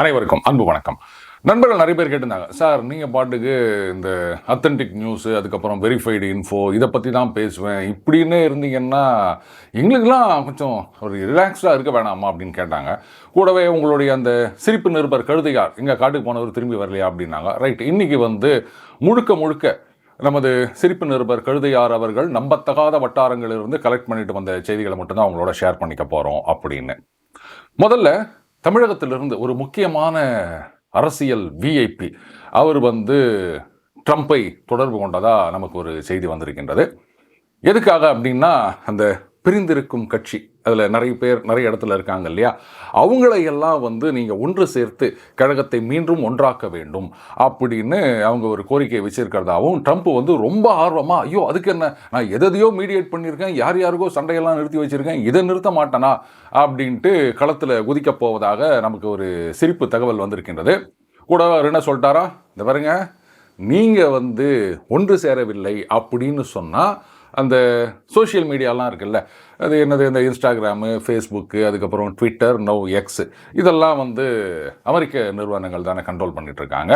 அனைவருக்கும் அன்பு வணக்கம். நண்பர்கள் நிறைய பேர் கேட்டிருந்தாங்க, சார் நீங்கள் பாட்டுக்கு இந்த அத்தன்டிக் நியூஸு, அதுக்கப்புறம் வெரிஃபைடு இன்ஃபோ இதை பற்றி தான் பேசுவேன், இப்படின்னே இருந்தீங்கன்னா எங்களுக்கெல்லாம் கொஞ்சம் ஒரு ரிலாக்ஸ்டாக இருக்க வேணாமா அப்படின்னு கேட்டாங்க. கூடவே உங்களுடைய அந்த சிரிப்பு நிருபர் கழுதையார் எங்கள் காட்டுக்கு போனவர் திரும்பி வரலையா அப்படின்னாங்க. ரைட், இன்றைக்கி வந்து முழுக்க நமது சிரிப்பு நிருபர் கழுதையார் அவர்கள் நம்பத்தகாத வட்டாரங்களிலிருந்து கலெக்ட் பண்ணிட்டு வந்த செய்திகளை மட்டும்தான் அவங்களோட ஷேர் பண்ணிக்க போகிறோம் அப்படின்னு. முதல்ல தமிழகத்திலிருந்து ஒரு முக்கியமான அரசியல் விஐபி அவர் வந்து ட்ரம்ப்பை தொடர்பு கொண்டதா நமக்கு ஒரு செய்தி வந்திருக்கின்றது. எதுக்காக அப்படின்னா, அந்த பிரிந்திருக்கும் கட்சி அதில் நிறைய பேர் நிறைய இடத்துல இருக்காங்க இல்லையா, அவங்களையெல்லாம் வந்து நீங்கள் ஒன்று சேர்த்து கழகத்தை மீண்டும் ஒன்றாக்க வேண்டும் அப்படின்னு அவங்க ஒரு கோரிக்கையை வச்சிருக்கிறதாகவும், ட்ரம்ப் வந்து ரொம்ப ஆர்வமாக, ஐயோ அதுக்கு என்ன, நான் எதையோ மீடியேட் பண்ணியிருக்கேன், யாருக்கோ சண்டையெல்லாம் நிறுத்தி வச்சுருக்கேன், இதை நிறுத்த மாட்டேனா அப்படின்ட்டு களத்தில் குதிக்க போவதாக நமக்கு ஒரு சிரிப்பு தகவல் வந்திருக்கின்றது. கூட என்ன சொல்லிட்டாரா, இந்த பாருங்க, நீங்கள் வந்து ஒன்று சேரவில்லை அப்படின்னு சொன்னால் அந்த சோஷியல் மீடியாலாம் இருக்குல்ல, அது என்னது, இந்த இன்ஸ்டாகிராமு, ஃபேஸ்புக்கு, அதுக்கப்புறம் ட்விட்டர், நவ் எக்ஸ், இதெல்லாம் வந்து அமெரிக்க நிறுவனங்கள் தானே கண்ட்ரோல் பண்ணிகிட்ருக்காங்க.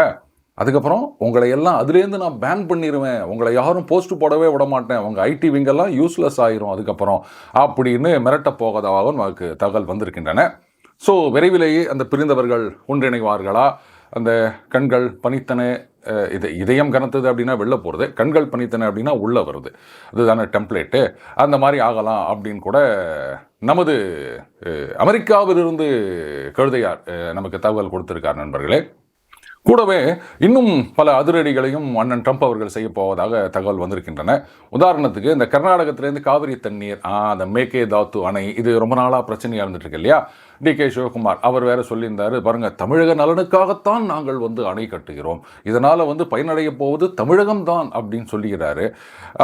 அதுக்கப்புறம் உங்களை எல்லாம் அதுலேருந்து நான் பேன் பண்ணிடுவேன், உங்களை யாரும் போஸ்ட் போடவே விட மாட்டேன், உங்கள் ஐடி விங்கெல்லாம் யூஸ்லெஸ் ஆகிரும் அதுக்கப்புறம் அப்படின்னு மிரட்ட போவதாகவும் நமக்கு தகவல் வந்திருக்கின்றன. ஸோ விரைவிலேயே அந்த பிரிந்தவர்கள் ஒன்றிணைவார்களா, அந்த கண்கள் பனித்தன, இதயம் கனத்தது அப்படின்னா வெளில போகிறது, கண்கள் பனித்தன அப்படின்னா உள்ளே வருது, அதுதானே டெம்ப்ளேட்டு, அந்த மாதிரி ஆகலாம் அப்படின்னு கூட நமது அமெரிக்காவிலிருந்து கழுதையார் நமக்கு தகவல் கொடுத்திருக்கார் நண்பர்களே. கூடவே இன்னும் பல அதிரடிகளையும் அண்ணன் ட்ரம்ப் அவர்கள் செய்ய போவதாக தகவல் வந்திருக்கின்றன. உதாரணத்துக்கு, இந்த கர்நாடகத்திலேருந்து காவிரி தண்ணீர், அந்த மேகேதாத்து அணை, இது ரொம்ப நாளாக பிரச்சனையாக இருந்துட்டு இருக்கு இல்லையா. DK சிவகுமார் அவர் வேற சொல்லியிருந்தார், பாருங்க, தமிழக நலனுக்காகத்தான் நாங்கள் வந்து அணை கட்டுகிறோம், இதனால் வந்து பயனடைய போவது தமிழகம் தான் அப்படின்னு சொல்லிக்கிறாரு.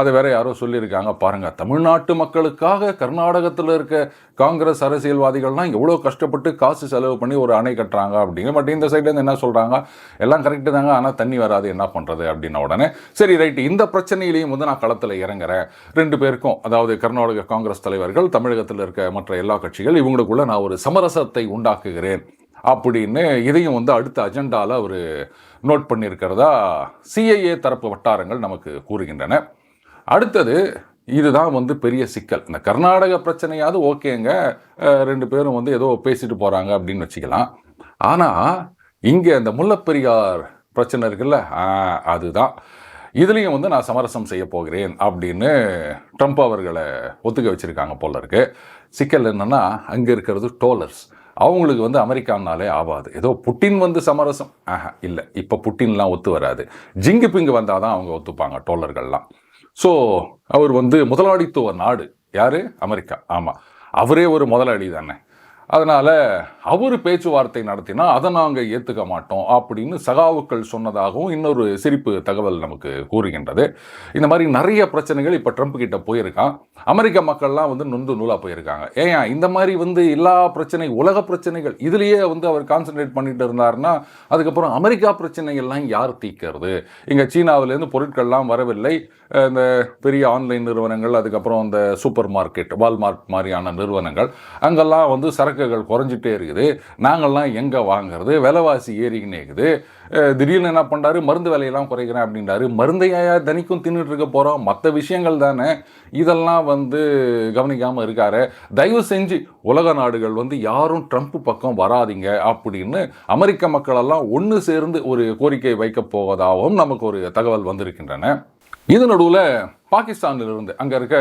அதை வேற யாரோ சொல்லியிருக்காங்க, பாருங்க, தமிழ்நாட்டு மக்களுக்காக கர்நாடகத்தில் இருக்க காங்கிரஸ் அரசியல்வாதிகள்லாம் எவ்வளோ கஷ்டப்பட்டு காசு செலவு பண்ணி ஒரு அணை கட்டுறாங்க அப்படிங்க. பட் இந்த சைட்லேருந்து என்ன சொல்கிறாங்க, எல்லாம் கரெக்டு தாங்க, ஆனால் தண்ணி வராது, என்ன பண்ணுறது அப்படின்ன உடனே, சரி ரைட்டு, இந்த பிரச்சனையிலையும் வந்து நான் களத்தில் இறங்குறேன், ரெண்டு பேருக்கும், அதாவது கர்நாடக காங்கிரஸ் தலைவர்கள், தமிழகத்தில் இருக்க மற்ற எல்லா கட்சிகள், இவங்களுக்குள்ள நான் ஒரு சமரசத்தை உண்டாக்குகிறேன் அப்படின்னு இதையும் வந்து அடுத்த அஜெண்டாவில் அவர் நோட் பண்ணியிருக்கிறதா CIA தரப்பு வட்டாரங்கள் நமக்கு கூறுகின்றன. அடுத்தது, இதுதான் வந்து பெரிய சிக்கல். இந்த கர்நாடக பிரச்சனையாவது ஓகேங்க, ரெண்டு பேரும் வந்து ஏதோ பேசிட்டு போகிறாங்க அப்படின்னு வச்சுக்கலாம். ஆனால் இங்கே இந்த முல்லைப்பெரியார் பிரச்சனை இருக்குல்ல, அதுதான், இதுலேயும் வந்து நான் சமரசம் செய்ய போகிறேன் அப்படின்னு ட்ரம்ப் அவர்களை ஒத்துக்க வச்சுருக்காங்க போல இருக்கு. சிக்கல் என்னென்னா, அங்கே இருக்கிறது டோலர்ஸ், அவங்களுக்கு வந்து அமெரிக்கானாலே ஆகாது. ஏதோ புட்டின் வந்து சமரசம், இல்லை, இப்போ புட்டின்லாம் ஒத்து வராது, ஜிங்கு பிங்கு வந்தால் தான் அவங்க ஒத்துப்பாங்க டோலர்கள்லாம். ஸோ அவர் வந்து முதலாளித்துவ நாடு, யார், அமெரிக்கா, ஆமாம், அவரே ஒரு முதலாளி தானே, அதனால் அவர் பேச்சுவார்த்தை நடத்தினா அதை நாங்கள் ஏற்றுக்க மாட்டோம் அப்படின்னு சகாவுக்கள் சொன்னதாகவும் இன்னொரு சிரிப்பு தகவல் நமக்கு கூறுகின்றது. இந்த மாதிரி நிறைய பிரச்சனைகள் இப்போ ட்ரம்ப் கிட்ட போயிருக்கான். அமெரிக்க மக்கள்லாம் வந்து நொந்து நூலாக போயிருக்காங்க. ஏன் இந்த மாதிரி வந்து எல்லா பிரச்சனை, உலக பிரச்சனைகள் இதுலேயே வந்து அவர் கான்சன்ட்ரேட் பண்ணிட்டு இருந்தாருன்னா, அதுக்கப்புறம் அமெரிக்கா பிரச்சனைகள்லாம் யார் தீர்க்கிறது? இங்கே சீனாவிலேருந்து பொருட்கள்லாம் வரவில்லை, இந்த பெரிய ஆன்லைன் நிறுவனங்கள், அதுக்கப்புறம் இந்த சூப்பர் மார்க்கெட், வால்மார்ட் மாதிரியான நிறுவனங்கள், அங்கெல்லாம் வந்து சரக்குகள் குறைஞ்சிட்டே இருக்குது, நாங்கள்லாம் எங்கே வாங்கிறது, விலைவாசி ஏறிக்கினே இருக்குது. திடீர்னு என்ன பண்ணுறாரு, மருந்து விலையெல்லாம் குறைக்கிறேன் அப்படின்றாரு. மருந்தையா தனிக்கும் தின்னுட்டு இருக்க போகிறோம், மற்ற விஷயங்கள் தானே, இதெல்லாம் வந்து கவனிக்காமல் இருக்காரு. தயவு செஞ்சு உலக நாடுகள் வந்து யாரும் ட்ரம்ப் பக்கம் வராதிங்க அப்படின்னு அமெரிக்க மக்களெல்லாம் ஒன்று சேர்ந்து ஒரு கோரிக்கை வைக்கப் போவதாகவும் நமக்கு ஒரு தகவல் வந்திருக்கின்றன. இது நடுவில் பாகிஸ்தானிலிருந்து அங்கே இருக்க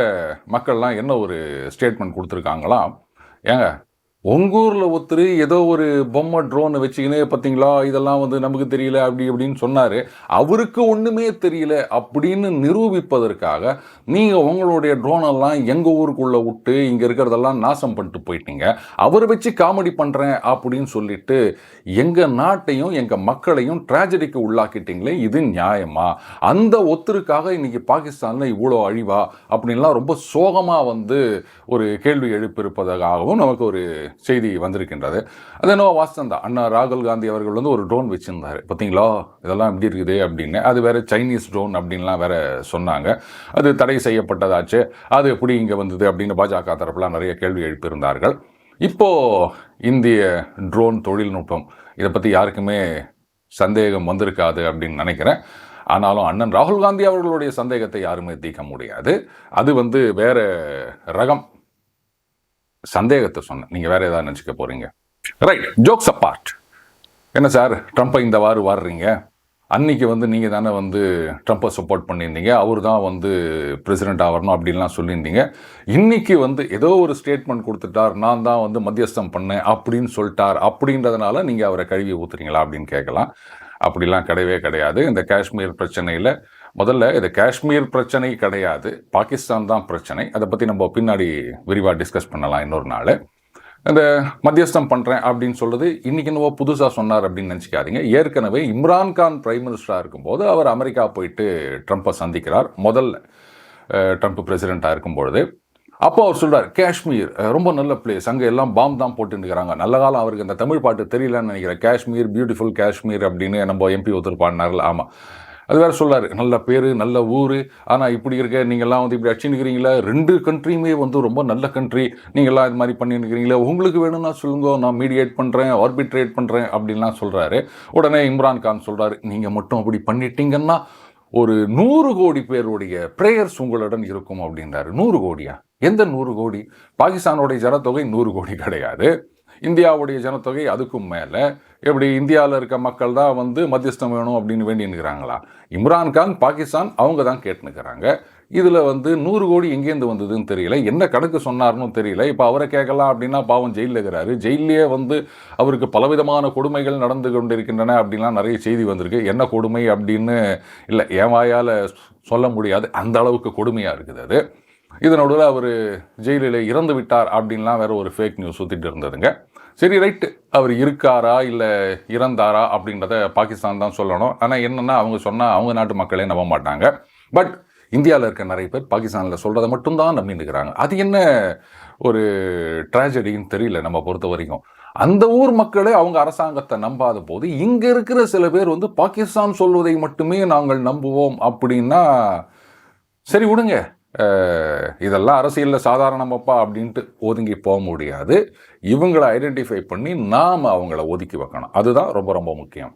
மக்கள்லாம் என்ன ஒரு ஸ்டேட்மெண்ட் கொடுத்துருக்காங்களாம், ஏங்க உங்கூரில் ஒருத்தர் ஏதோ ஒரு பொம்மை ட்ரோன் வச்சுக்கினே பார்த்தீங்களா, இதெல்லாம் வந்து நமக்கு தெரியல அப்படி அப்படின்னு சொன்னார், அவருக்கு ஒன்றுமே தெரியல அப்படின்னு நிரூபிப்பதற்காக நீங்கள் உங்களுடைய ட்ரோனெல்லாம் எங்கள் ஊருக்குள்ளே விட்டு இங்கே இருக்கிறதெல்லாம் நாசம் பண்ணிட்டு போயிட்டீங்க, அவரை வச்சு காமெடி பண்ணுறேன் அப்படின்னு சொல்லிட்டு எங்கள் நாட்டையும் எங்கள் மக்களையும் ட்ராஜடிக்கு உள்ளாக்கிட்டீங்களே, இது நியாயமா? அந்த ஒருத்தருக்காக இன்றைக்கி பாகிஸ்தானில் இவ்வளோ அழிவா அப்படின்லாம் ரொம்ப சோகமாக வந்து ஒரு கேள்வி எழுப்பியிருப்பதாகவும் நமக்கு ஒரு செய்தி வந்திருக்கின்றது. அது என்னவோ வாஸ்தவம் தான். அண்ணா ராகுல் காந்தி அவர்கள் வந்து ஒரு ட்ரோன் வச்சுருந்தார், பார்த்தீங்களா இதெல்லாம் எப்படி இருக்குது அப்படின்னு. அது வேறு சைனீஸ் ட்ரோன் அப்படின்லாம் வேற சொன்னாங்க. அது தடை செய்யப்பட்டதாச்சு, அது எப்படி இங்கே வந்தது அப்படின்னு பாஜக தரப்புலாம் நிறைய கேள்வி எழுப்பியிருந்தார்கள். இப்போது இந்திய ட்ரோன் தொழில்நுட்பம் இதை பற்றி யாருக்குமே சந்தேகம் வந்திருக்காது அப்படின்னு நினைக்கிறேன். ஆனாலும் அண்ணன் ராகுல் காந்தி அவர்களுடைய சந்தேகத்தை யாருமே தீர்க்க முடியாது. அது வேற ரகம் சந்தேகத்தை சொன்னேன். நீங்கள் வேற ஏதாவது நினச்சிக்க போகிறீங்க. Right, jokes apart. என்ன சார் ட்ரம்ப்பை இந்த வாரம் வர்றீங்க? அன்னைக்கு நீங்கள் தானே ட்ரம்ப்பை சப்போர்ட் பண்ணியிருந்தீங்க, அவர் தான் பிரசிடென்ட் ஆகணும் அப்படின்லாம் சொல்லியிருந்தீங்க. இன்னைக்கு ஏதோ ஒரு ஸ்டேட்மெண்ட் கொடுத்துட்டார், நான் தான் மத்தியஸ்தம் பண்ணேன் அப்படின்னு சொல்லிட்டார், அப்படின்றதுனால நீங்கள் அவரை கழுவி ஊற்றுறீங்களா அப்படின்னு கேட்கலாம். அப்படிலாம் கிடையவே கிடையாது. இந்த காஷ்மீர் பிரச்சனையில் முதல்ல இது காஷ்மீர் பிரச்சனை கிடையாது, பாகிஸ்தான் தான் பிரச்சனை. அதை பற்றி நம்ம பின்னாடி விரிவாக டிஸ்கஸ் பண்ணலாம் இன்னொரு நாள். இந்த மத்தியஸ்தம் பண்ணுறேன் அப்படின்னு சொல்கிறது இன்றைக்கி என்னவோ புதுசாக சொன்னார் அப்படின்னு நினச்சிக்காதீங்க. ஏற்கனவே இம்ரான்கான் பிரைம் மினிஸ்டராக இருக்கும்போது அவர் அமெரிக்கா போயிட்டு ட்ரம்ப்பை சந்திக்கிறார். முதல்ல ட்ரம்ப் பிரசிடெண்ட்டாக இருக்கும்பொழுது அப்போ அவர் சொல்கிறார், காஷ்மீர் ரொம்ப நல்ல பிளேஸ், அங்கே எல்லாம் பாம்பு தான் போட்டுருக்கிறாங்க. நல்ல காலம் அவருக்கு இந்த தமிழ் பாட்டு தெரியலன்னு நினைக்கிறேன். காஷ்மீர் பியூட்டிஃபுல் காஷ்மீர் அப்படின்னு நம்ம எம்பி ஒருத்தர் பாடினார்ல. ஆமாம், அது வேறு சொல்லார், நல்ல பேர் நல்ல ஊர், ஆனால் இப்படி இருக்க நீங்கள்லாம் இப்படி அடிச்சுன்னுக்கிறீங்களா, 2 கண்ட்ரியுமே ரொம்ப நல்ல கண்ட்ரி, நீங்கள்லாம் இது மாதிரி பண்ணிருக்கிறீங்களா, உங்களுக்கு வேணும்னா சொல்லுங்க, நான் மீடியேட் பண்ணுறேன், ஆர்பிட்ரேட் பண்ணுறேன் அப்படின்லாம் சொல்கிறாரு. உடனே இம்ரான்கான் சொல்கிறாரு, நீங்கள் மட்டும் அப்படி பண்ணிட்டீங்கன்னா ஒரு 100 கோடி பேருடைய ப்ரேயர்ஸ் உங்களுடன் இருக்கும் அப்படின்றாரு. 100 கோடியா? எந்த 100 கோடி? பாகிஸ்தானுடைய ஜனத்தொகை 100 கோடி கிடையாது, இந்தியாவுடைய ஜனத்தொகை அதுக்கும் மேலே. எப்படி இந்தியாவில் இருக்க மக்கள் தான் மத்தியஸ்தம் வேணும் அப்படின்னு வேண்டினுக்கிறாங்களா? இம்ரான்கான் பாகிஸ்தான் அவங்க தான் கேட்டுனுக்கிறாங்க. இதில் 100 கோடி எங்கேருந்து வந்ததுன்னு தெரியல, என்ன கணக்கு சொன்னார்னு தெரியல. இப்போ அவரை கேட்கலாம் அப்படின்னா பாவம் ஜெயிலில் இருக்கிறாரு. ஜெயிலே அவருக்கு பலவிதமான கொடுமைகள் நடந்து கொண்டிருக்கின்றன அப்படின்லாம் நிறைய செய்தி வந்திருக்கு. என்ன கொடுமை அப்படின்னு இல்லை, என் வாயால் சொல்ல முடியாது, அந்த அளவுக்கு கொடுமையாக இருக்குது அது. இதனோட அவர் ஜெயிலில் இறந்து விட்டார் அப்படின்லாம் வேற ஒரு ஃபேக் நியூஸ் சுற்றிட்டு இருந்ததுங்க. சரி, ரைட்டு, அவர் இருக்காரா இல்லை இறந்தாரா அப்படின்றத பாகிஸ்தான் தான் சொல்லணும். ஆனால் என்னென்னா அவங்க சொன்னால் அவங்க நாட்டு மக்களே நம்ப மாட்டாங்க. பட் இந்தியாவில் இருக்க நிறைய பேர் பாகிஸ்தானில் சொல்கிறத மட்டும்தான் நம்பிட்டுக்கிறாங்க. அது என்ன ஒரு ட்ராஜடின்னு தெரியல நம்ம பொறுத்த வரைக்கும். அந்த ஊர் மக்களே அவங்க அரசாங்கத்தை நம்பாத போது இங்கே இருக்கிற சில பேர் பாகிஸ்தான் சொல்வதை மட்டுமே நாங்கள் நம்புவோம் அப்படின்னா சரி விடுங்க, இதெல்லாம் அரசியலில் சாதாரணமாப்பா அப்படின்ட்டு ஒதுங்கி போக முடியாது. இவங்களை ஐடென்டிஃபை பண்ணி நாம் அவங்கள ஒதுக்கி வைக்கணும். அதுதான் ரொம்ப ரொம்ப முக்கியம்.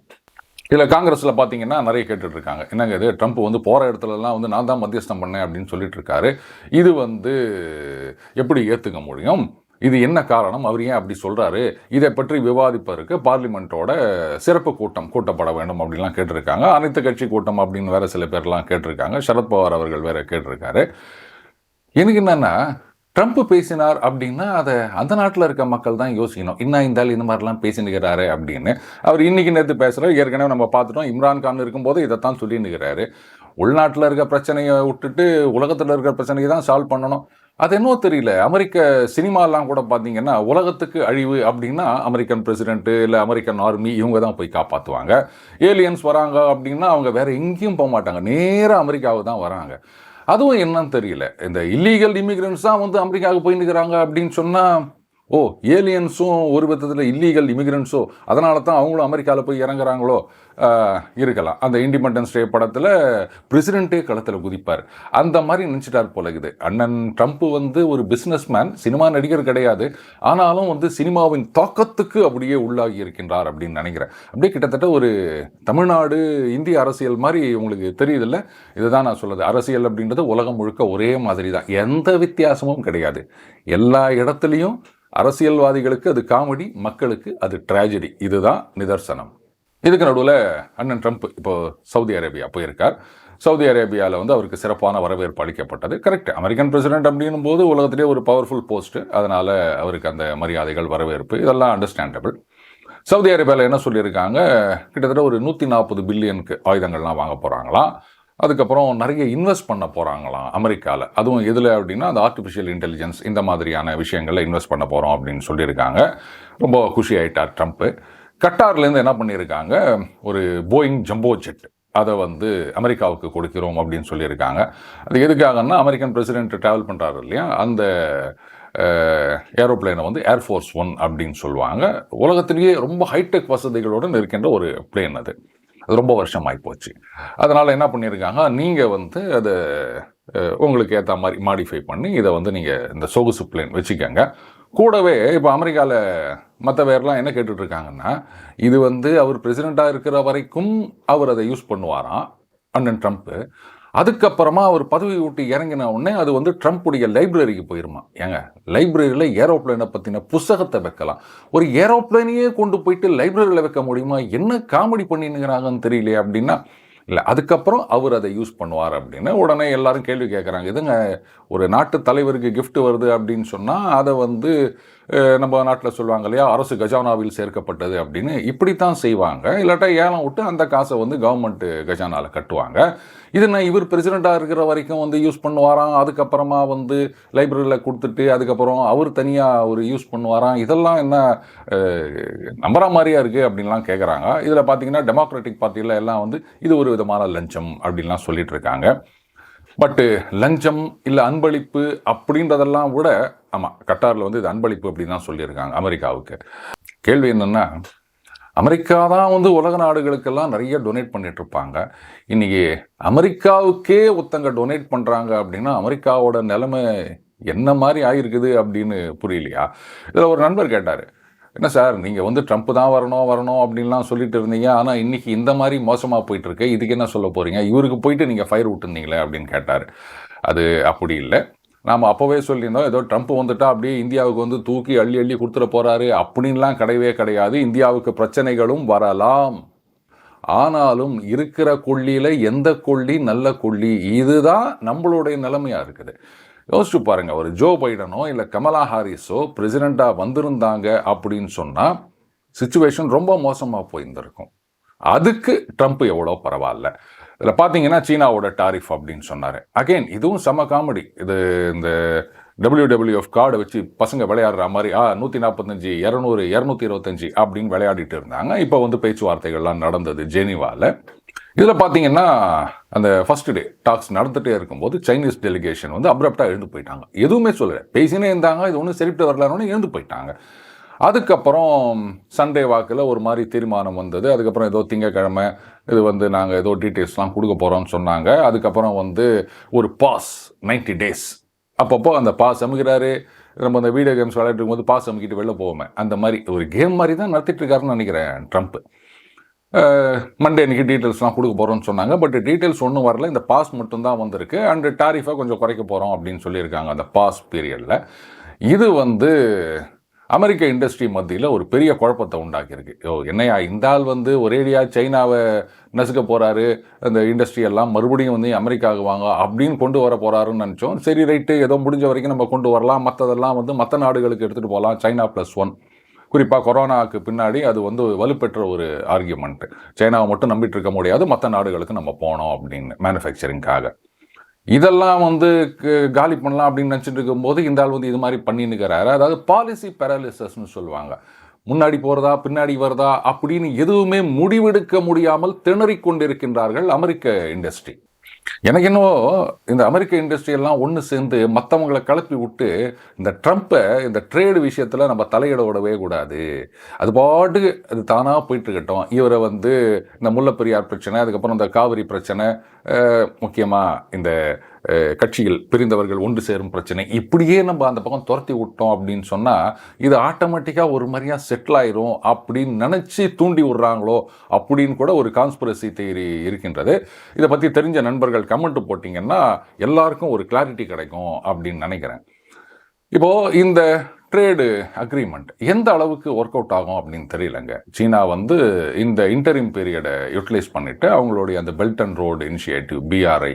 இதில் காங்கிரஸில் பார்த்தீங்கன்னா நிறைய கேட்டுட்ருக்காங்க, என்னங்க இது ட்ரம்ப் போகிற இடத்துலலாம் நான் தான் மத்தியஸ்தம் பண்ணேன் அப்படின்னு சொல்லிட்டு இருக்காரு. இது எப்படி ஏற்றுக்க முடியும்? இது என்ன காரணம்? அவர் ஏன் அப்படி சொல்கிறாரு? இதை பற்றி விவாதிப்பதற்கு பார்லிமெண்ட்டோட சிறப்பு கூட்டம் கூட்டப்பட வேண்டும் அப்படின்லாம் கேட்டிருக்காங்க. அனைத்து கட்சி கூட்டம் அப்படின்னு வேறு சில பேர்லாம் கேட்டிருக்காங்க. சரத்பவார் அவர்கள் வேறு கேட்டிருக்காரு. எனக்கு என்னென்னா, ட்ரம்ப் பேசினார் அப்படின்னா அதை அந்த நாட்டில் இருக்க மக்கள் தான் யோசிக்கணும். இன்னும் இந்த இந்த மாதிரிலாம் பேசினுக்கிறாரு அப்படின்னு. அவர் இன்றைக்கி நேற்று பேசுகிறார், ஏற்கனவே நம்ம பார்த்துட்டோம். இம்ரான்கான் இருக்கும்போது இதைத்தான் சொல்லினுக்கிறாரு. உள்நாட்டில் இருக்க பிரச்சனையை விட்டுட்டு உலகத்தில் இருக்கிற பிரச்சனையை தான் சால்வ் பண்ணணும். அது என்னவோ தெரியல, அமெரிக்க சினிமாலாம் கூட பார்த்தீங்கன்னா உலகத்துக்கு அழிவு அப்படின்னா அமெரிக்கன் பிரசிடென்ட்டு இல்லை அமெரிக்கன் ஆர்மி இவங்க தான் போய் காப்பாற்றுவாங்க. ஏலியன்ஸ் வராங்க அப்படின்னா அவங்க வேறு எங்கேயும் போக மாட்டாங்க, நேராக அமெரிக்காவுக்கு தான் வராங்க. அதுவும் என்னன்னு தெரியல, இந்த இல்லீகல் இமிகிரண்ட்ஸ் தான் அமெரிக்காவுக்கு போயின்னுக்கிறாங்க அப்படின்னு சொன்னால், ஓ ஏலியன்ஸும் ஒரு விதத்தில் இல்லீகல் இமிகிரண்ட்ஸோ, அதனால தான் அவங்களும் அமெரிக்காவில் போய் இறங்குறாங்களோ இருக்கலாம். அந்த இண்டிபெண்டன்ஸ் டே படத்தில் பிரசிடென்ட்டே களத்தில் குதிப்பார், அந்த மாதிரி நினச்சிட்டார் போலகுது. அண்ணன் ட்ரம்ப் ஒரு பிஸ்னஸ் மேன், சினிமா நடிகர் கிடையாது. ஆனாலும் சினிமாவின் தாக்கத்துக்கு அப்படியே உள்ளாகி இருக்கின்றார் அப்படின்னு நினைக்கிறேன். அப்படியே கிட்டத்தட்ட ஒரு தமிழ்நாடு இந்திய அரசியல் மாதிரி உங்களுக்கு தெரியுதில்ல. இதுதான் நான் சொல்லுது, அரசியல் அப்படின்றது உலகம் முழுக்க ஒரே மாதிரி தான், எந்த வித்தியாசமும் கிடையாது. எல்லா இடத்துலையும் அரசியல்வாதிகளுக்கு அது காமெடி, மக்களுக்கு அது ட்ராஜடி. இதுதான் நிதர்சனம். இதுக்கு நடுவில் அண்ணன் ட்ரம்ப் இப்போ சவுதி அரேபியா போயிருக்கார். சவுதி அரேபியாவில் அவருக்கு சிறப்பான வரவேற்பு அளிக்கப்பட்டது. கரெக்ட், அமெரிக்கன் பிரசிடென்ட் அப்படின்னும் போது உலகத்திலே ஒரு பவர்ஃபுல் போஸ்ட்டு, அதனால் அவருக்கு அந்த மரியாதைகள் வரவேற்பு இதெல்லாம் அண்டர்ஸ்டாண்டபிள். சவுதி அரேபியாவில் என்ன சொல்லியிருக்காங்க, கிட்டத்தட்ட ஒரு 140 பில்லியனுக்கு ஆயுதங்கள்லாம் வாங்க போகிறாங்களாம். அதுக்கப்புறம் நிறைய இன்வெஸ்ட் பண்ண போகிறாங்களாம் அமெரிக்காவில். அதுவும் எதில் அப்படின்னா அந்த ஆர்டிஃபிஷியல் இன்டெலிஜென்ஸ் இந்த மாதிரியான விஷயங்களில் இன்வெஸ்ட் பண்ண போகிறோம் அப்படின்னு சொல்லியிருக்காங்க. ரொம்ப குஷி ஆகிட்டார் ட்ரம்ப்பு. கட்டார்லேருந்து என்ன பண்ணியிருக்காங்க, ஒரு போயிங் ஜம்போ ஜெட் அதை அமெரிக்காவுக்கு கொடுக்கிறோம் அப்படின்னு சொல்லியிருக்காங்க. அது எதுக்காகன்னா அமெரிக்கன் பிரசிடென்ட் ட்ராவல் பண்ணுறாரு இல்லையா, அந்த ஏரோப்ளேனை ஏர்ஃபோர்ஸ் 1 அப்படின்னு சொல்லுவாங்க. உலகத்திலேயே ரொம்ப ஹைடெக் வசதிகளுடன் இருக்கின்ற ஒரு பிளேன் அது ரொம்ப வருஷம் ஆகிப்போச்சு. அதனால் என்ன பண்ணியிருக்காங்க, நீங்கள் அதை உங்களுக்கு ஏற்ற மாதிரி மாடிஃபை பண்ணி இதை நீங்கள் இந்த சொகுசு பிளேன் வச்சுக்கோங்க, கூடவே இப்போ அமெரிக்காவில் மற்ற பேர்லாம் என்ன கேட்டுட்ருக்காங்கன்னா, இது வந்து அவர் பிரசிடெண்ட்டாக இருக்கிற வரைக்கும் அவர் அதை யூஸ் பண்ணுவாராம் அண்ணன் ட்ரம்ப்பு. அதுக்கப்புறமா அவர் பதவி விட்டு இறங்கின உடனே அது வந்து ட்ரம்ப்புடைய லைப்ரரிக்கு போயிருமா. ஏங்க, லைப்ரரியில் ஏரோப்ளைனை பற்றின புத்தகத்தை வைக்கலாம். ஒரு ஏரோப்ளைனையே கொண்டு போயிட்டு லைப்ரரியில் வைக்க முடியுமா? என்ன காமெடி பண்ணினுங்கிறாங்கன்னு தெரியலையே அப்படின்னா, இல்லை அதுக்கப்புறம் அவர் அதை யூஸ் பண்ணுவார் அப்படின்னு உடனே எல்லாரும் கேள்வி கேட்குறாங்க. இதுங்க ஒரு நாட்டு தலைவருக்கு கிஃப்ட் வருது அப்படின்னு சொன்னால் அதை வந்து நம்ம நாட்டில் சொல்லுவாங்க இல்லையா, அரசு கஜானாவில் சேர்க்கப்பட்டது அப்படின்னு இப்படித்தான் செய்வாங்க. இல்லாட்டா ஏலம் விட்டு அந்த காசை வந்து கவர்மெண்ட் கஜானாவில் கட்டுவாங்க. இது நான் இவர் பிரசிடெண்ட்டாக இருக்கிற வரைக்கும் வந்து யூஸ் பண்ணுவாராம், அதுக்கப்புறமா வந்து லைப்ரரியில் கொடுத்துட்டு அதுக்கப்புறம் அவர் தனியாக ஒரு யூஸ் பண்ணுவாராம். இதெல்லாம் என்ன நம்புற மாதிரியா இருக்குது அப்படின்லாம் கேட்குறாங்க. இதில் பார்த்தீங்கன்னா டெமோக்ராட்டிக் பார்ட்டியில் எல்லாம் வந்து இது ஒரு விதமான லஞ்சம் அப்படின்லாம் சொல்லிட்டு இருக்காங்க. பட்டு லஞ்சம் இல்லை அன்பளிப்பு அப்படின்றதெல்லாம் விட, ஆமாம், கட்டாரில் வந்து இது அன்பளிப்பு அப்படின்னு தான் சொல்லியிருக்காங்க அமெரிக்காவுக்கு. கேள்வி என்னென்னா, அமெரிக்கா தான் வந்து உலக நாடுகளுக்கெல்லாம் நிறைய டொனேட் பண்ணிட்டு இருப்பாங்க. இன்றைக்கி அமெரிக்காவுக்கே ஒருத்தங்க டொனேட் பண்ணுறாங்க அப்படின்னா அமெரிக்காவோட நிலைமை என்ன மாதிரி ஆகிருக்குது அப்படின்னு புரியலையா? இதில் ஒரு நண்பர் கேட்டார், என்ன சார் நீங்கள் வந்து ட்ரம்ப் தான் வரணும் அப்படின்லாம் சொல்லிட்டு இருந்தீங்க, ஆனால் இன்றைக்கி இந்த மாதிரி மோசமாக போயிட்டுருக்கு, இதுக்கு என்ன சொல்ல போகிறீங்க? இவருக்கு போயிட்டு நீங்கள் ஃபயர் விட்டுருந்தீங்களே அப்படின்னு கேட்டார். அது அப்படி இல்லை. நாம் அப்போவே சொல்லியிருந்தோம், ஏதோ ட்ரம்ப் வந்துட்டா அப்படியே இந்தியாவுக்கு வந்து தூக்கி அள்ளி அள்ளி கொடுத்துட போகிறாரு அப்படின்லாம் கிடையவே கிடையாது. இந்தியாவுக்கு பிரச்சனைகளும் வரலாம். ஆனாலும் இருக்கிற கொள்ளியில் எந்த கொள்ளி நல்ல கொள்ளி, இதுதான் நம்மளுடைய நிலைமையாக இருக்குது. யோசிச்சு பாருங்க, ஒரு ஜோ பைடனோ இல்லை கமலா ஹாரிஸோ பிரசிடெண்ட்டாக வந்திருந்தாங்க அப்படின்னு சொன்னால் சிச்சுவேஷன் ரொம்ப மோசமாக போயிருந்திருக்கும். அதுக்கு ட்ரம்ப் எவ்வளோ பரவாயில்ல. இதில் பார்த்தீங்கன்னா சீனாவோட டாரிஃப் அப்படின்னு சொன்னார். அகெயின் இதுவும் செம காமெடி. இது இந்த WWF கார்டை வச்சு பசங்க விளையாடுற மாதிரி 145, 200, 225 அப்படின்னு விளையாடிட்டு இருந்தாங்க. இப்போ வந்து பேச்சுவார்த்தைகள்லாம் நடந்தது ஜெனீவாவில். இதில் பார்த்தீங்கன்னா அந்த ஃபர்ஸ்ட் டே டாக்ஸ் நடந்துகிட்டே இருக்கும்போது சைனீஸ் டெலிகேஷன் வந்து அப்ரப்டாக எழுந்து போயிட்டாங்க. எதுவுமே சொல்லலை, பேசினே இருந்தாங்க. இது ஒன்றும் சரிட்டு வரலான்னு எழுந்து போயிட்டாங்க. அதுக்கப்புறம் சண்டே வாக்கில் ஒரு மாதிரி தீர்மானம் வந்தது. அதுக்கப்புறம் ஏதோ திங்கக்கிழமை இது வந்து நாங்கள் ஏதோ டீட்டெயில்ஸ்லாம் கொடுக்க போகிறோம்னு சொன்னாங்க. அதுக்கப்புறம் வந்து ஒரு பாஸ் 90 days. அப்பப்போ அந்த பாஸ் அமுகிறாரு. நம்ம அந்த வீடியோ கேம்ஸ் விளையாட்டு போது பாஸ் அமுக்கிட்டு வெளில போவோமே, அந்த மாதிரி ஒரு கேம் மாதிரி தான் நடத்திட்டு இருக்காருன்னு நினைக்கிறேன் ட்ரம்ப். மண்டே அன்றைக்கி டீட்டெயில்ஸ்லாம் கொடுக்க போகிறோம்னு சொன்னாங்க. பட் டீட்டெயில்ஸ் ஒன்றும் வரல, இந்த பாஸ் மட்டும்தான் வந்திருக்கு. அண்டு டாரிஃபை கொஞ்சம் குறைக்க போகிறோம் அப்படின்னு சொல்லியிருக்காங்க அந்த பாஸ் பீரியடில். இது வந்து அமெரிக்க இண்டஸ்ட்ரி மத்தியில் ஒரு பெரிய குழப்பத்தை உண்டாக்கியிருக்கு. என்னையா இந்த ஆள் வந்து ஒரேடியாக சைனாவை நசுக்க போகிறாரு, அந்த இண்டஸ்ட்ரியெல்லாம் மறுபடியும் வந்து அமெரிக்காவுக்கு வாங்க அப்படின்னு கொண்டு வர போகிறாருன்னு நினச்சோம். சரி ரைட்டு, ஏதோ முடிஞ்ச வரைக்கும் நம்ம கொண்டு வரலாம், மற்றதெல்லாம் வந்து மற்ற நாடுகளுக்கு எடுத்துகிட்டு போகலாம், China +1. குறிப்பாக கொரோனாவுக்கு பின்னாடி அது வந்து வலுப்பெற்ற ஒரு ஆர்கியூமெண்ட்டு. சைனாவை மட்டும் நம்பிட்டு இருக்க முடியாது, மற்ற நாடுகளுக்கு நம்ம போனோம் அப்படின்னு மேனுஃபேக்சரிங்காக. இதெல்லாம் வந்து காலி பண்ணலாம் அப்படின்னு நினச்சிட்டு இருக்கும்போது இந்த ஆள் வந்து இது மாதிரி பண்ணின்னுக்கிறாரு. அதாவது பாலிசி பேரலிசஸ்ன்னு சொல்லுவாங்க. முன்னாடி போகிறதா பின்னாடி வருதா அப்படின்னு எதுவுமே முடிவெடுக்க முடியாமல் திணறிக் கொண்டிருக்கின்றார்கள் அமெரிக்க இண்டஸ்ட்ரி. எனக்கு என்னவோ இந்த அமெரிக்க இண்டஸ்ட்ரியெல்லாம் ஒன்று சேர்ந்து மற்றவங்களை கிளப்பி விட்டு இந்த ட்ரம்ப்பை இந்த ட்ரேடு விஷயத்தில் நம்ம தலையிட விடவே கூடாது. அது பாட்டுக்கு அது தானாக போயிட்டுருக்கட்டும். இவரை வந்து இந்த முல்லைப்பெரியார் பிரச்சனை, அதுக்கப்புறம் இந்த காவிரி பிரச்சனை, முக்கியமாக இந்த கட்சிகள் பிரிந்தவர்கள் ஒன்று சேரும் பிரச்சனை, இப்படியே நம்ம அந்த பக்கம் துரத்தி விட்டோம் அப்படின்னு சொன்னால் இது ஆட்டோமேட்டிக்காக ஒரு மாதிரியாக செட்டில் ஆயிரும் அப்படின்னு நினச்சி தூண்டி விடுறாங்களோ அப்படின்னு கூட ஒரு கான்ஸ்பிரசி தியரி இருக்கின்றது. இதை பற்றி தெரிஞ்ச நண்பர்கள் கமெண்ட் போட்டிங்கன்னா எல்லாருக்கும் ஒரு கிளாரிட்டி கிடைக்கும் அப்படின்னு நினைக்கிறேன். இப்போது இந்த ட்ரேடு அக்ரிமெண்ட் எந்த அளவுக்கு ஒர்க் அவுட் ஆகும் அப்படின்னு தெரியலங்க. சீனா வந்து இந்த இன்டரிம் பீரியடை யூட்டிலைஸ் பண்ணிவிட்டு அவங்களுடைய அந்த belt and road initiative BRI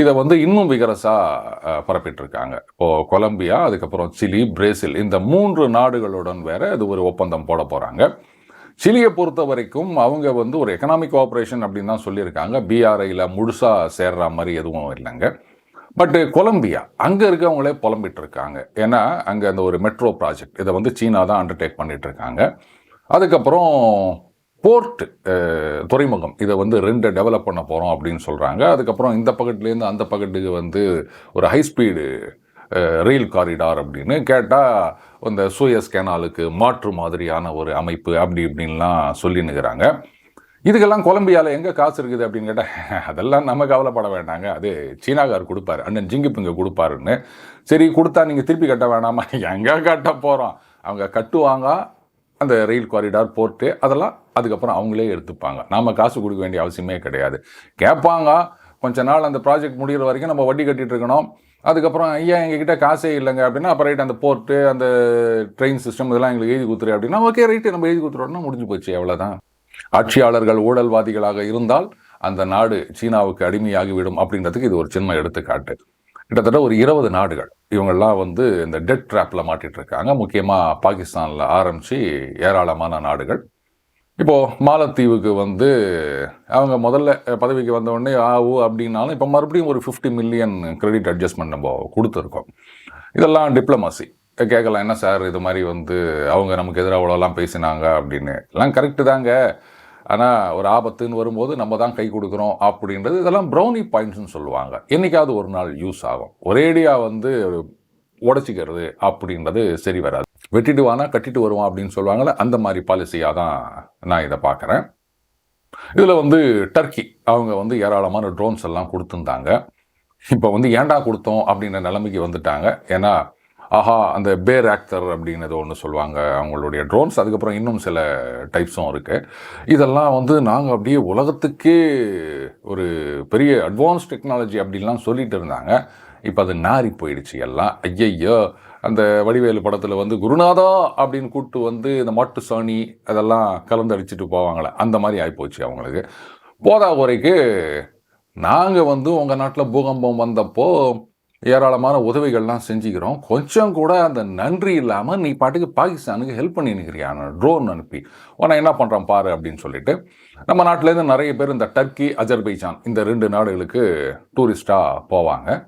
இதை வந்து இன்னும் விகரஸாக பரப்பிட்டுருக்காங்க. இப்போது கொலம்பியா, அதுக்கப்புறம் சிலி, பிரேசில், இந்த 3 நாடுகளுடன் வேற அது ஒரு ஒப்பந்தம் போட போகிறாங்க. சிலியை பொறுத்த வரைக்கும் அவங்க வந்து ஒரு எக்கனாமிக் கோஆப்ரேஷன் அப்படின்னு தான் சொல்லியிருக்காங்க. BRIயில் முழுசாக சேர்ற மாதிரி எதுவும் இல்லைங்க. பட்டு கொலம்பியா அங்கே இருக்கவங்களே புலம்பிட்டு இருக்காங்க. ஏன்னா அங்கே அந்த ஒரு மெட்ரோ ப்ராஜெக்ட் இதை வந்து சீனா தான் அண்டர்டேக் பண்ணிட்டு இருக்காங்க. அதுக்கப்புறம் போர்ட் துறைமுகம் இதை வந்து 2 டெவலப் பண்ண போகிறோம் அப்படின்னு சொல்கிறாங்க. அதுக்கப்புறம் இந்த பக்கத்துலேருந்து அந்த பக்கத்துக்கு வந்து ஒரு ஹைஸ்பீடு ரயில் காரிடார் அப்படின்னு கேட்டால் இந்த சூயஸ் கேனாலுக்கு மாற்று மாதிரியான ஒரு அமைப்பு அப்படி இப்படின்லாம் சொல்லினுக்கிறாங்க. இதுக்கெல்லாம் கொலம்பியாவில் எங்கே காசு இருக்குது அப்படின்னு கேட்டால் அதெல்லாம் நம்ம கவலைப்பட வேண்டாங்க, அது சீனாக்கார் கொடுப்பாரு, அண்ணன் ஜிங்கிப்பிங்க கொடுப்பாருன்னு. சரி கொடுத்தா நீங்கள் திருப்பி கட்ட வேணாமா? எங்கே கட்ட போகிறோம், அவங்க கட்டுவாங்க. அந்த ரயில் காரிடார் போர்ட்டு அதெல்லாம் அதுக்கப்புறம் அவங்களே எடுத்துப்பாங்க. நாம் காசு கொடுக்க வேண்டிய அவசியமே கிடையாது. கேட்பாங்க, கொஞ்ச நாள் அந்த ப்ராஜெக்ட் முடிகிற வரைக்கும் நம்ம வட்டி கட்டிகிட்டு இருக்கணும். அதுக்கப்புறம் ஐயா எங்ககிட்ட காசே இல்லைங்க அப்படின்னா, அப்போ ரைட் அந்த போர்ட்டு அந்த ட்ரெயின் சிஸ்டம் இதெல்லாம் எங்களுக்கு எழுதி கொடுத்துரு அப்படின்னா, ஓகே ரைட்டு நம்ம எழுதி கொடுத்துருவோம்னா முடிஞ்சு போச்சு, அவ்வளோதான். ஆட்சியாளர்கள் ஊழல்வாதிகளாக இருந்தால் அந்த நாடு சீனாவுக்கு அடிமையாகிவிடும் அப்படின்றதுக்கு இது ஒரு சின்ன எடுத்துக்காட்டு. கிட்டத்தட்ட ஒரு 20 நாடுகள் இவங்கெல்லாம் வந்து இந்த டெட் ட்ராப்பில் மாட்டிட்டு இருக்காங்க. முக்கியமாக பாகிஸ்தானில் ஆரம்பித்து ஏராளமான நாடுகள். இப்போது மாலத்தீவுக்கு வந்து அவங்க முதல்ல பதவிக்கு வந்த உடனே அப்படின்னாலும் இப்போ மறுபடியும் ஒரு 50 மில்லியன் கிரெடிட் அட்ஜஸ்ட்மெண்ட் நம்ம கொடுத்துருக்கோம். இதெல்லாம் டிப்ளமசி. கேட்கலாம், என்ன சார் இது மாதிரி வந்து அவங்க நமக்கு எதிராக அவ்வளோலாம் பேசினாங்க அப்படின்னு. எல்லாம் கரெக்டு தாங்க, ஆனால் ஒரு ஆபத்துன்னு வரும்போது நம்ம தான் கை கொடுக்குறோம் அப்படின்றது இதெல்லாம் ப்ரௌனி பாயிண்ட்ஸ்னு சொல்லுவாங்க. என்றைக்காவது ஒரு நாள் யூஸ் ஆகும். ஒரேடியாக வந்து உடச்சிக்கிறது அப்படின்றது சரி வராது. வெட்டிடுவானா கட்டிட்டு வருவான் அப்படின்னு சொல்லுவாங்கள்ல, அந்த மாதிரி பாலிசியாக தான் நான் இதை பார்க்குறேன். இதில் வந்து டர்க்கி அவங்க வந்து ஏராளமான ட்ரோன்ஸ் எல்லாம் கொடுத்துருந்தாங்க. இப்போ வந்து ஏன்டா கொடுத்தோம் அப்படின்ற நிலைமைக்கு வந்துட்டாங்க. ஏன்னா அந்த பேர் ஆக்டர் அப்படின்னு ஒன்று சொல்லுவாங்க அவங்களுடைய ட்ரோன்ஸ். அதுக்கப்புறம் இன்னும் சில டைப்ஸும் இருக்குது. இதெல்லாம் வந்து நாங்கள் அப்படியே உலகத்துக்கே ஒரு பெரிய அட்வான்ஸ் டெக்னாலஜி அப்படின்லாம் சொல்லிட்டு இருந்தாங்க. இப்போ அது நாரி போயிடுச்சு எல்லாம். ஐயையோ, அந்த வடிவேலு படத்தில் வந்து குருநாதா அப்படின்னு கூப்பிட்டு வந்து இந்த மாட்டு சாணி அதெல்லாம் கலந்தடிச்சிட்டு போவாங்களே, அந்த மாதிரி ஆகிப்போச்சு அவங்களுக்கு. போதா குறைக்கு நாங்கள் வந்து உங்கள் நாட்டில் பூகம்பம் வந்தப்போ ஏராளமான உதவிகள்லாம் செஞ்சுக்கிறோம், கொஞ்சம் கூட அந்த நன்றி இல்லாமல் நீ பாட்டுக்கு பாகிஸ்தானுக்கு ஹெல்ப் பண்ணி நிற்கிறியான ட்ரோன் அனுப்பி உன்னை என்ன பண்ணுறான் பாரு அப்படின்னு சொல்லிட்டு நம்ம நாட்டிலேருந்து நிறைய பேர் இந்த டர்க்கி அஜர்பைஜான் இந்த 2 நாடுகளுக்கு டூரிஸ்டாக போவாங்க.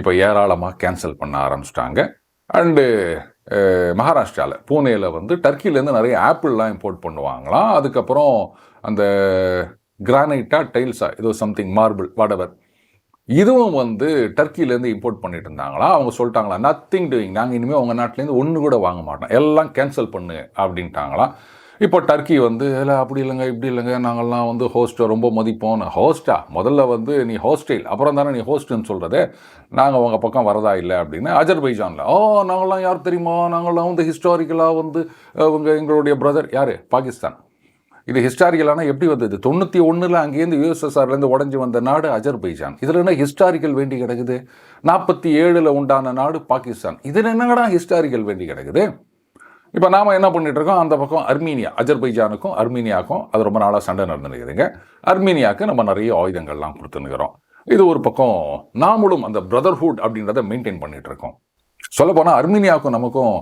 இப்போ ஏராளமாக கேன்சல் பண்ண ஆரம்பிச்சிட்டாங்க. அண்டு மகாராஷ்டிராவில் பூனேயில் வந்து டர்க்கிலேருந்து நிறைய ஆப்பிள்லாம் இம்போர்ட் பண்ணுவாங்களாம். அதுக்கப்புறம் அந்த கிரானைட்டா டைல்ஸா ஏதோ சம்திங் மார்பிள் வாடவர் இதுவும் வந்து டர்க்கிலேருந்து இம்போர்ட் பண்ணிட்டு இருந்தாங்களா. அவங்க சொல்லிட்டாங்களா, நத்திங் டூயிங், நாங்கள் இனிமேல் உங்கள் நாட்டிலேருந்து ஒன்று கூட வாங்க மாட்டோம், எல்லாம் கேன்சல் பண்ணு அப்படின்ட்டாங்களாம். இப்போ டர்க்கி வந்து இல்லை அப்படி இல்லைங்க இப்படி இல்லைங்க, நாங்கள்லாம் வந்து ஹோஸ்ட்டை ரொம்ப மதிப்போம். ஹோஸ்ட்டா முதல்ல வந்து நீ ஹோஸ்டைல், அப்புறம் தானே நீ ஹோஸ்ட்டுன்னு சொல்கிறது, நாங்கள் உங்கள் பக்கம் வரதா இல்லை அப்படின்னு. அஜர்பைஜானில் நாங்கள்லாம் யார் தெரியுமா, நாங்கள்லாம் வந்து ஹிஸ்டாரிக்கலாக வந்து எங்களுடைய பிரதர் யார், பாகிஸ்தான். இது ஹிஸ்டாரிக்கலான எப்படி வந்தது, 91 அங்கேருந்து யூஎஸ்எஸ்ஆர்லேருந்து உடஞ்சி வந்த நாடு அஜர்பைஜான். இதில் என்ன ஹிஸ்டாரிக்கல் வேண்டி கிடக்குது? 47 உண்டான நாடு பாகிஸ்தான். இதில் என்னங்கடா ஹிஸ்டாரிக்கல் வேண்டி கிடக்குது? இப்போ நாம் என்ன பண்ணிட்டு இருக்கோம், அந்த பக்கம் அர்மீனியா, அஜர்பைஜானுக்கும் அர்மீனியாவுக்கும் அது ரொம்ப நாளாக சண்டை நடந்துருக்குதுங்க. அர்மீனியாவுக்கு நம்ம நிறைய ஆயுதங்கள்லாம் கொடுத்துன்னுக்கிறோம். இது ஒரு பக்கம் நாமளும் அந்த பிரதர்ஹுட் அப்படின்றத மெயின்டைன் பண்ணிட்டு இருக்கோம். சொல்லப்போனால் அர்மீனியாவுக்கும் நமக்கும்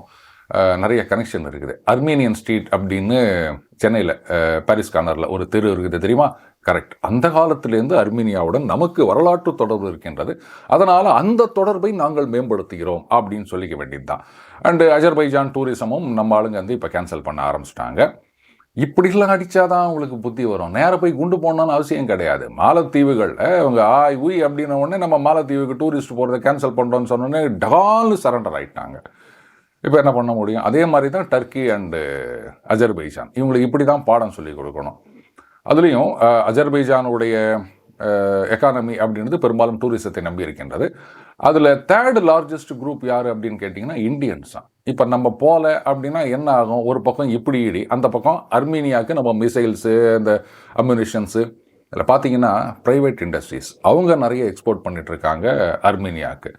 நிறைய கனெக்ஷன் இருக்குது. அர்மீனியன் ஸ்ட்ரீட் அப்படின்னு சென்னையில் பாரிஸ் கார்னரில் ஒரு தெரு இருக்குது தெரியுமா? கரெக்ட். அந்த காலத்திலேருந்து அர்மீனியாவுடன் நமக்கு வரலாற்று தொடர்பு இருக்கின்றது. அதனால் அந்த தொடர்பை நாங்கள் மேம்படுத்துகிறோம் அப்படின்னு சொல்லிக்க வேண்டியது தான். அண்டு அஜர்பைஜான் டூரிசமும் நம்ம ஆளுங்க வந்து இப்போ கேன்சல் பண்ண ஆரம்பிச்சிட்டாங்க. இப்படிலாம் அடித்தாதான் அவங்களுக்கு புத்தி வரும். நேராக போய் குண்டு போடணும்னு அவசியம் கிடையாது. மாலத்தீவுகள் அவங்க உய் அப்படின்ன உடனே நம்ம மாலத்தீவுக்கு டூரிஸ்ட் போகிறத கேன்சல் பண்ணுறோன்னு சொன்னோன்னே டகால்னு சரண்டர் ஆகிட்டாங்க. இப்போ என்ன பண்ண முடியும்? அதே மாதிரி தான் டர்க்கி அண்டு அஜர்பைஜான் இவங்களுக்கு இப்படி தான் பாடம் சொல்லி கொடுக்கணும். அதுலேயும் அஜர்பைஜானுடைய எக்கானமி அப்படின்றது பெரும்பாலும் டூரிசத்தை நம்பி இருக்கின்றது. அதில் 3rd லார்ஜஸ்ட் குரூப் யார் அப்படின்னு கேட்டிங்கன்னா இந்தியன்ஸ் தான். இப்போ நம்ம போகல அப்படின்னா என்ன ஆகும், ஒரு பக்கம் இப்படி இடி, அந்த பக்கம் அர்மீனியாவுக்கு நம்ம மிசைல்ஸு இந்த அம்யூனிஷன்ஸு இதில் பார்த்தீங்கன்னா ப்ரைவேட் இண்டஸ்ட்ரீஸ் அவங்க நிறைய எக்ஸ்போர்ட் பண்ணிகிட்ருக்காங்க அர்மீனியாவுக்கு.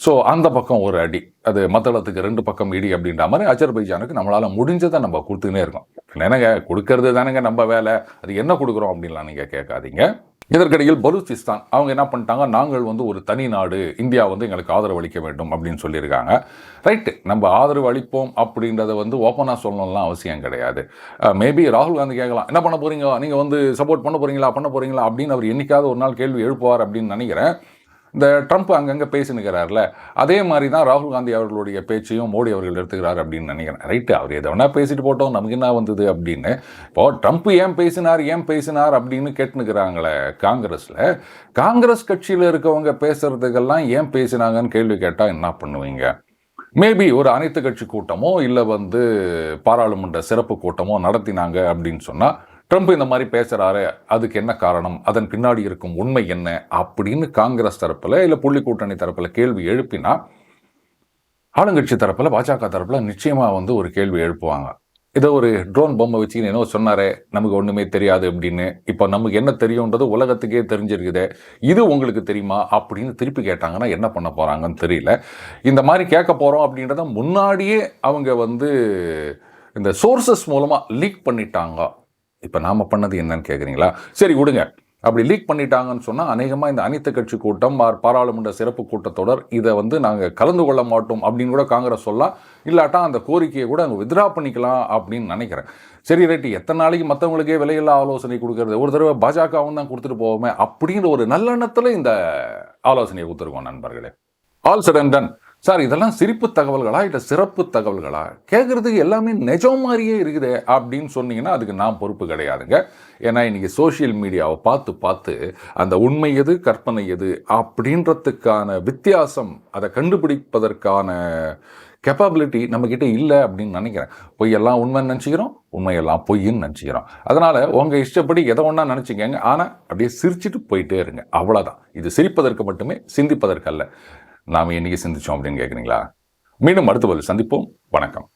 ஸோ அந்த பக்கம் ஒரு அடி, அது மத்தளத்துக்கு 2 பக்கம் இடி அப்படின்ற மாதிரி அஜர்பைஜானுக்கு நம்மளால் முடிஞ்சதை நம்ம கொடுத்துக்கினே இருக்கோம். என்னங்க கொடுக்கறது தானேங்க நம்ம வேலை, அது என்ன கொடுக்குறோம் அப்படின்லாம் நீங்கள் கேட்காதீங்க. இதற்கிடையில் பலூச்சிஸ்தான் அவங்க என்ன பண்ணிட்டாங்க, நாங்கள் வந்து ஒரு தனி நாடு, இந்தியா வந்து எங்களுக்கு ஆதரவு அளிக்க வேண்டும் அப்படின்னு சொல்லியிருக்காங்க. ரைட்டு, நம்ம ஆதரவு அளிப்போம் அப்படின்றத வந்து ஓப்பனாக சொல்லணும்லாம் அவசியம் கிடையாது. மேபி ராகுல் காந்தி கேட்கலாம், என்ன பண்ண போகிறீங்க, நீங்கள் வந்து சப்போர்ட் பண்ண போகிறீங்களா அப்படின்னு அவர் என்னைக்காவது ஒரு நாள் கேள்வி எழுப்புவார் அப்படின்னு நினைக்கிறேன். இந்த ட்ரம்ப் அங்கங்கே பேசினுக்கிறார்ல, அதே மாதிரி தான் ராகுல் காந்தி அவர்களுடைய பேச்சையும் மோடி அவர்கள் எடுத்துக்கிறார் அப்படின்னு நினைக்கிறேன். ரைட்டு, அவர் எதை வேணால் பேசிட்டு போட்டோம், நமக்கு என்ன வந்தது அப்படின்னு. இப்போது ட்ரம்ப் ஏன் பேசினார் அப்படின்னு கேட்டுனுக்கிறாங்களே காங்கிரஸில். காங்கிரஸ் கட்சியில் இருக்கவங்க பேசுகிறதுக்கெல்லாம் ஏன் பேசினாங்கன்னு கேள்வி கேட்டால் என்ன பண்ணுவீங்க? மேபி ஒரு அனைத்து கட்சி கூட்டமோ இல்லை வந்து பாராளுமன்ற சிறப்பு கூட்டமோ நடத்தினாங்க அப்படின்னு சொன்னால் ட்ரம்ப் இந்த மாதிரி பேசுகிறாரு, அதுக்கு என்ன காரணம், அதன் பின்னாடி இருக்கும் உண்மை என்ன அப்படின்னு காங்கிரஸ் தரப்பில் இல்லை புள்ளி கூட்டணி தரப்பில் கேள்வி எழுப்பினா, ஆளுங்கட்சி தரப்பில் பாஜக தரப்பில் நிச்சயமாக ஒரு கேள்வி எழுப்புவாங்க. இதை ஒரு ட்ரோன் பொம்மை வச்சு என்ன சொன்னாரே, நமக்கு ஒன்றுமே தெரியாது அப்படின்னு, இப்போ நமக்கு என்ன தெரியுன்றது உலகத்துக்கே தெரிஞ்சிருக்குது, இது உங்களுக்கு தெரியுமா அப்படின்னு திருப்பி கேட்டாங்கன்னா என்ன பண்ண போகிறாங்கன்னு தெரியல. இந்த மாதிரி கேட்க போகிறோம் அப்படின்றத முன்னாடியே அவங்க இந்த சோர்சஸ் மூலமாக லீக் பண்ணிட்டாங்க. இப்போ நாம் பண்ணது என்னன்னு கேட்குறீங்களா? சரி விடுங்க. அப்படி லீக் பண்ணிட்டாங்கன்னு சொன்னால் அநேகமாக இந்த அனைத்து கட்சி கூட்டம், பாராளுமன்ற சிறப்பு கூட்டத்தொடர் இதை நாங்கள் கலந்து கொள்ள மாட்டோம் அப்படின்னு கூட காங்கிரஸ் சொல்லலாம். இல்லாட்டா அந்த கோரிக்கையை கூட அங்கே வித்ரா பண்ணிக்கலாம் அப்படின்னு நினைக்கிறேன். சரி ரைட்டு, எத்தனை நாளைக்கு மற்றவங்களுக்கே விலையில்லா ஆலோசனை கொடுக்கறது, ஒரு தடவை பாஜகவும் தான் கொடுத்துட்டு போவோமே அப்படிங்கிற ஒரு நல்லெண்ணத்தில் இந்த ஆலோசனையை கொடுத்துருக்கோம் நண்பர்களே. All said and done. Sir, இதெல்லாம் சிரிப்பு தகவல்களா இல்லை சிறப்பு தகவல்களா? கேட்குறதுக்கு எல்லாமே நிஜம் மாதிரியே இருக்குது அப்படின்னு சொன்னீங்கன்னா அதுக்கு நான் பொறுப்பு கிடையாதுங்க. ஏன்னா இன்றைக்கி சோஷியல் மீடியாவை பார்த்து பார்த்து அந்த உண்மை எது கற்பனை எது அப்படின்றதுக்கான வித்தியாசம், அதை கண்டுபிடிப்பதற்கான கெப்பாபிலிட்டி நம்மக்கிட்ட இல்லை அப்படின்னு நினைக்கிறேன். பொய்யெல்லாம் உண்மைன்னு நினச்சிக்கிறோம், உண்மையெல்லாம் பொய்ன்னு நினச்சிக்கிறோம். அதனால் உங்கள் இஷ்டப்படி எதை ஒன்றா நினச்சிக்கங்க, ஆனால் அப்படியே சிரிச்சுட்டு போயிட்டே இருங்க, அவ்வளோதான். இது சிரிப்பதற்கு மட்டுமே, சிந்திப்பதற்கு அல்ல. நாம் இன்னைக்கு சிந்திச்சோம் அப்படின்னு கேட்குறீங்களா? மீண்டும் அடுத்த பதில் சந்திப்போம். வணக்கம்.